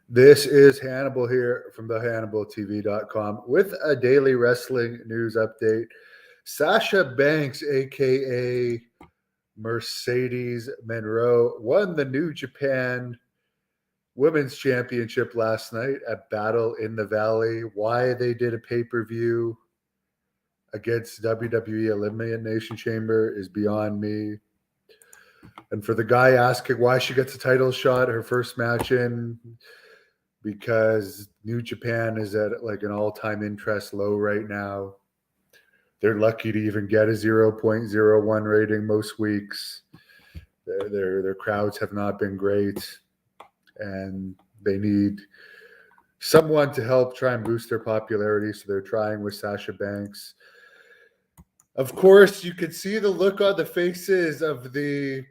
This is Hannibal here from the HannibalTV.com with a daily wrestling news update. Sasha Banks, aka Mercedes Monroe, won the New Japan Women's Championship last night at Battle in the Valley. Why they did a pay per view against WWE Elimination Chamber is beyond me. And for the guy asking why she gets a title shot, her first match in, because New Japan is at like an all-time interest low right now. They're lucky to even get a 0.01 rating most weeks. Their crowds have not been great, and they need someone to help try and boost their popularity. So they're trying with Sasha Banks. Of course, you could see the look on the faces of the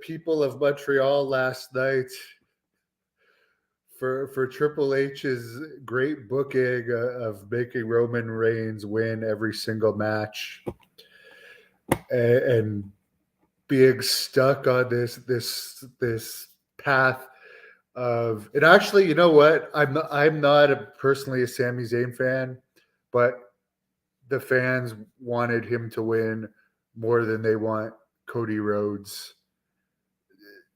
people of Montreal last night for Triple H's great booking of making Roman Reigns win every single match and being stuck on this path of it. Actually, you know what? I'm not personally a Sami Zayn fan, but the fans wanted him to win more than they want Cody Rhodes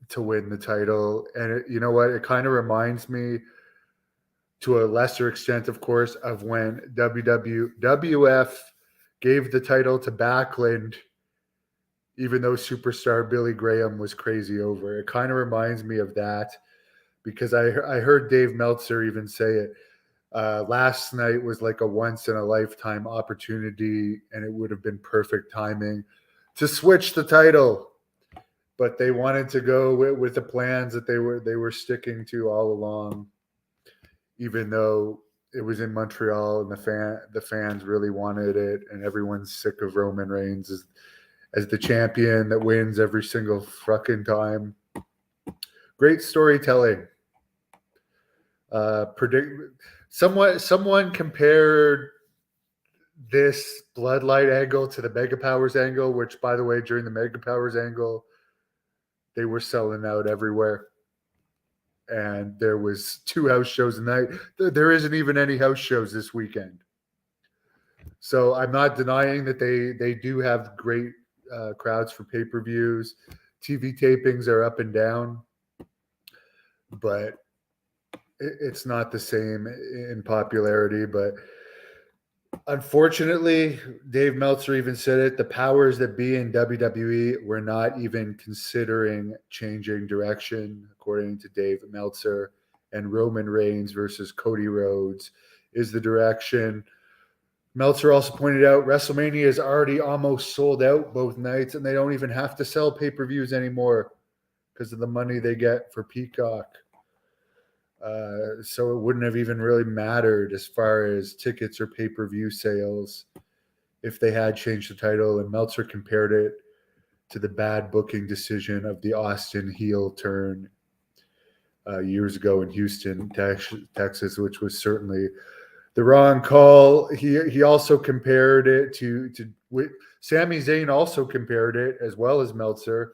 to win the title. And you know what? It kind of reminds me, to a lesser extent, of course, of when WWF gave the title to Backlund, even though superstar Billy Graham was crazy over. It kind of reminds me of that, because I heard Dave Meltzer even say it. Last night was like a once in a lifetime opportunity, and it would have been perfect timing to switch the title. But they wanted to go with the plans that they were sticking to all along, even though it was in Montreal and the fans really wanted it, and everyone's sick of Roman Reigns as the champion that wins every single fucking time. Great storytelling. Someone compared this Bloodline angle to the Mega Powers angle, which, by the way, during the Mega Powers angle, they were selling out everywhere. And there was 2 house shows a night. There isn't even any house shows this weekend. So I'm not denying that they do have great crowds for pay-per-views. TV tapings are up and down, but it's not the same in popularity. But unfortunately, Dave Meltzer even said it, the powers that be in WWE were not even considering changing direction, according to Dave Meltzer. And Roman Reigns versus Cody Rhodes is the direction. Meltzer also pointed out WrestleMania is already almost sold out both nights, and they don't even have to sell pay-per-views anymore because of the money they get for Peacock. So it wouldn't have even really mattered as far as tickets or pay-per-view sales if they had changed the title. And Meltzer compared it to the bad booking decision of the Austin heel turn years ago in Houston, Texas, which was certainly the wrong call. He also compared it to Sami Zayn also compared it, as well as Meltzer,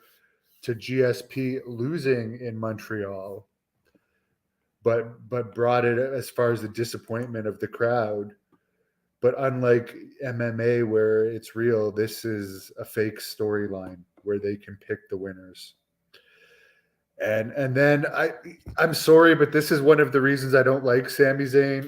to GSP losing in Montreal, but brought it as far as the disappointment of the crowd. But unlike MMA, where it's real, this is a fake storyline where they can pick the winners. And then I'm sorry, but this is one of the reasons I don't like Sami Zayn.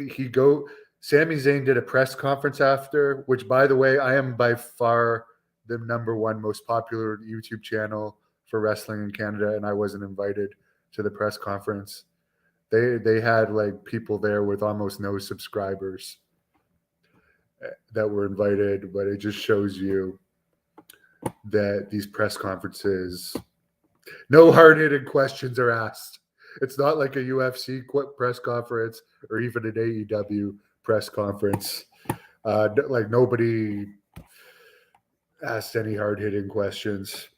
Sami Zayn did a press conference after, which, by the way, I am by far the number one most popular YouTube channel for wrestling in Canada, and I wasn't invited to the press conference. They had like people there with almost no subscribers that were invited, but it just shows you that these press conferences, no hard-hitting questions are asked. It's not like a UFC press conference or even an AEW press conference. Like nobody asked any hard-hitting questions,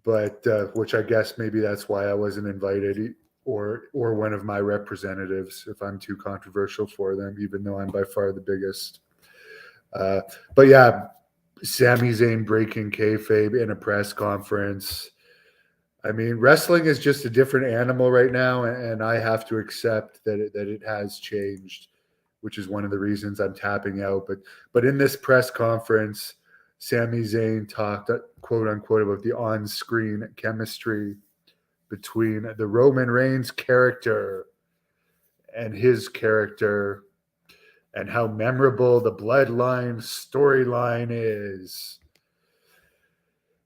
but which I guess maybe that's why I wasn't invited, or one of my representatives, if I'm too controversial for them, even though I'm by far the biggest. But yeah, Sami Zayn breaking kayfabe in a press conference. I mean, wrestling is just a different animal right now, and I have to accept that it has changed, which is one of the reasons I'm tapping out. But in this press conference, Sami Zayn talked, quote unquote, about the on-screen chemistry between the Roman Reigns character and his character, and how memorable the bloodline storyline is.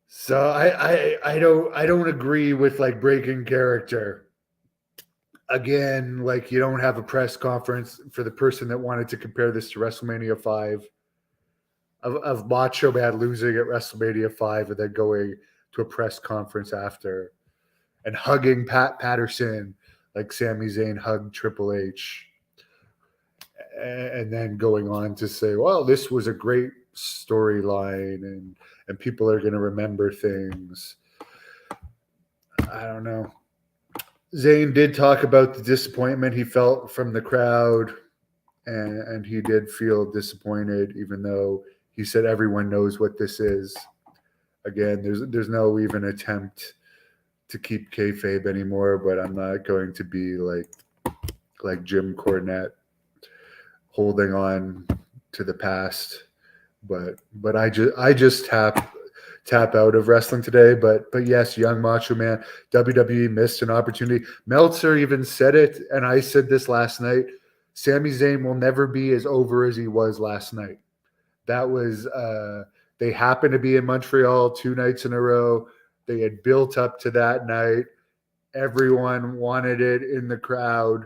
So I don't agree with like breaking character. Again, like you don't have a press conference for the person that wanted to compare this to WrestleMania 5 of Macho Man losing at WrestleMania 5 and then going to a press conference after and hugging Pat Patterson like Sami Zayn hugged Triple H, and then going on to say, well, this was a great storyline, and people are going to remember things. I don't know. Zayn did talk about the disappointment he felt from the crowd, and he did feel disappointed, even though he said everyone knows what this is. Again, there's no even attempt to keep kayfabe anymore, but I'm not going to be like Jim Cornette holding on to the past. But I just tap out of wrestling today. But yes, young Macho Man, WWE missed an opportunity. Meltzer even said it, and I said this last night. Sami Zayn will never be as over as he was last night. That was they happened to be in Montreal 2 nights in a row. They had built up to that night. Everyone wanted it in the crowd.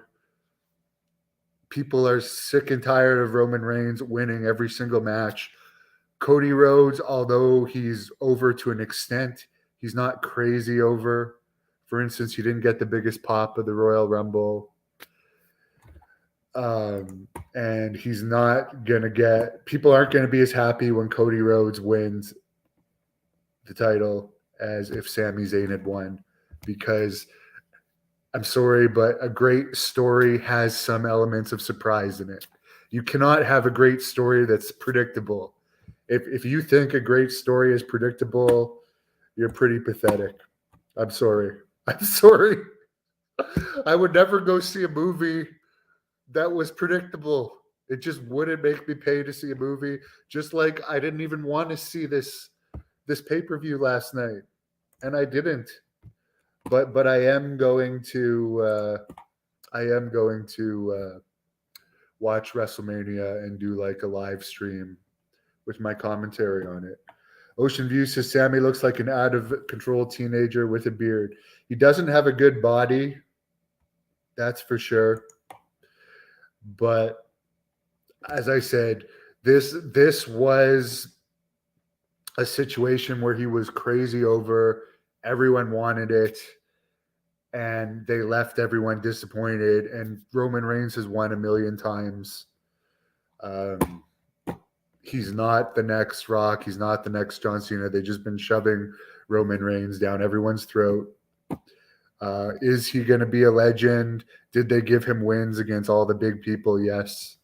People are sick and tired of Roman Reigns winning every single match. Cody Rhodes, although he's over to an extent, he's not crazy over. For instance, he didn't get the biggest pop of the Royal Rumble. And he's not going to get, people aren't going to be as happy when Cody Rhodes wins the title as if Sami Zayn had won, because I'm sorry, but a great story has some elements of surprise in it. You cannot have a great story that's predictable. If you think a great story is predictable, you're pretty pathetic. I'm sorry. I'm sorry. I would never go see a movie that was predictable. It just wouldn't make me pay to see a movie. Just like I didn't even want to see this pay-per-view last night, and I didn't. But I am going to watch WrestleMania and do like a live stream with my commentary on it. Ocean View says Sammy looks like an out of control teenager with a beard. He doesn't have a good body, that's for sure. But as I said, this was a situation where he was crazy over. Everyone wanted it, and they left everyone disappointed. And Roman Reigns has won a million times. He's not the next Rock. He's not the next John Cena. They've just been shoving Roman Reigns down everyone's throat. Is he going to be a legend? Did they give him wins against all the big people? Yes.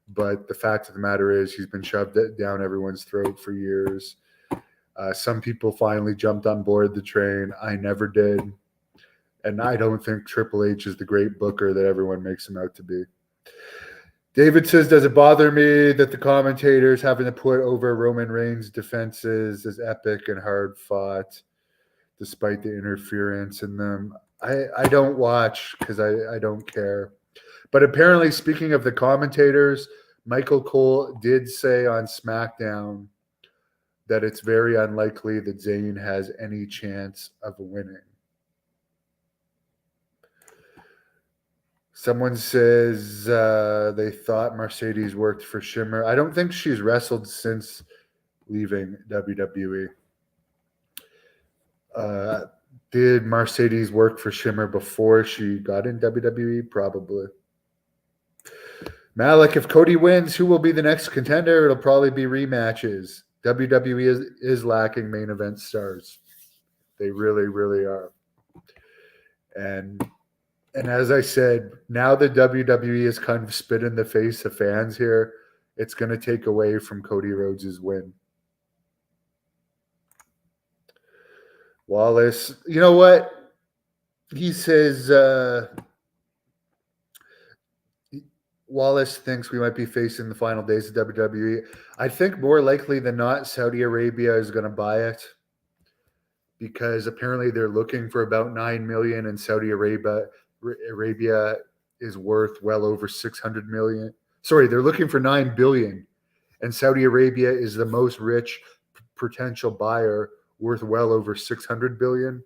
But the fact of the matter is he's been shoved down everyone's throat for years. Some people finally jumped on board the train. I never did. And I don't think Triple H is the great booker that everyone makes him out to be. David says, does it bother me that the commentators having to put over Roman Reigns' defenses as epic and hard fought, despite the interference in them? I don't watch because I don't care. But apparently, speaking of the commentators, Michael Cole did say on SmackDown that it's very unlikely that Zayn has any chance of winning. Someone says they thought Mercedes worked for Shimmer. I don't think she's wrestled since leaving WWE. Did Mercedes work for Shimmer before she got in WWE? Probably. Malik, if Cody wins, who will be the next contender? It'll probably be rematches. WWE is lacking main event stars. They really, really are. And as I said, now that WWE is kind of spit in the face of fans here, it's going to take away from Cody Rhodes' win. Wallace, you know what? He says Wallace thinks we might be facing the final days of WWE. I think more likely than not, Saudi Arabia is going to buy it because apparently they're looking for about 9 million, and Saudi Arabia is worth well over 600 million. Sorry, they're looking for 9 billion, and Saudi Arabia is the most rich potential buyer, worth well over 600 billion.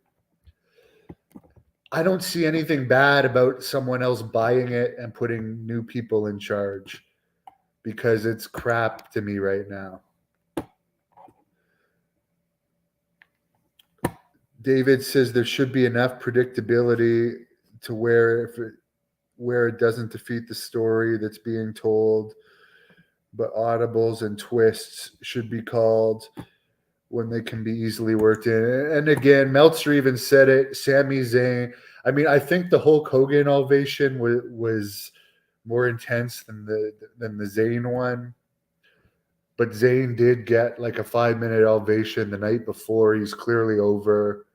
I don't see anything bad about someone else buying it and putting new people in charge because it's crap to me right now. David says there should be enough predictability to where it doesn't defeat the story that's being told, but audibles and twists should be called when they can be easily worked in. And again, Meltzer even said it. Sami Zayn. I mean, I think the Hulk Hogan ovation was more intense than the Zayn one. But Zayn did get like a 5-minute ovation the night before. He's clearly over.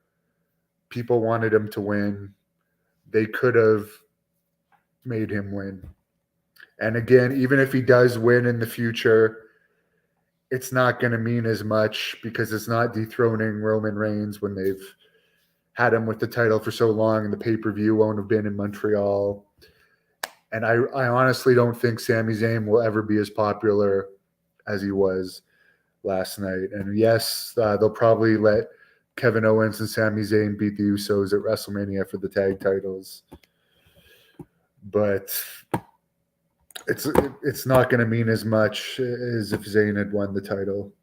People wanted him to win. They could have made him win. And again, even if he does win in the future, it's not going to mean as much because it's not dethroning Roman Reigns when they've had him with the title for so long and the pay-per-view won't have been in Montreal. And I honestly don't think Sami Zayn will ever be as popular as he was last night. And yes, they'll probably let Kevin Owens and Sami Zayn beat the Usos at WrestleMania for the tag titles. But it's not going to mean as much as if Zayn had won the title.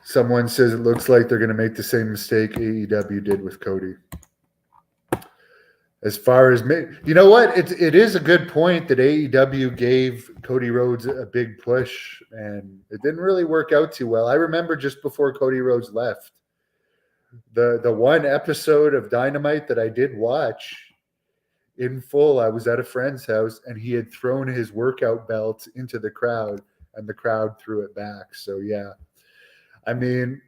Someone says it looks like they're going to make the same mistake AEW did with Cody. As far as you know what, it is a good point that AEW gave Cody Rhodes a big push, and it didn't really work out too well. I remember just before Cody Rhodes left, the one episode of Dynamite that I did watch in full, I was at a friend's house, and he had thrown his workout belt into the crowd, and the crowd threw it back. So yeah, I mean,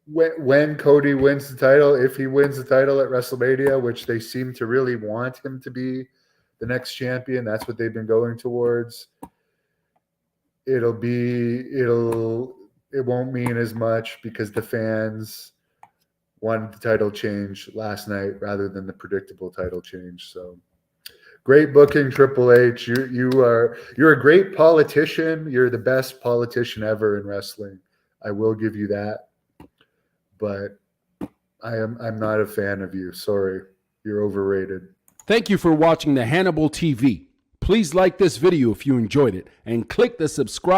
when Cody wins the title, if he wins the title at WrestleMania, which they seem to really want him to be the next champion, that's what they've been going towards. It won't mean as much because the fans wanted the title change last night rather than the predictable title change. So great booking, Triple H. You're a great politician. You're the best politician ever in wrestling. I will give you that. But I'm not a fan of you. Sorry. You're overrated. Thank you for watching the Hannibal TV. Please like this video if you enjoyed it and click the subscribe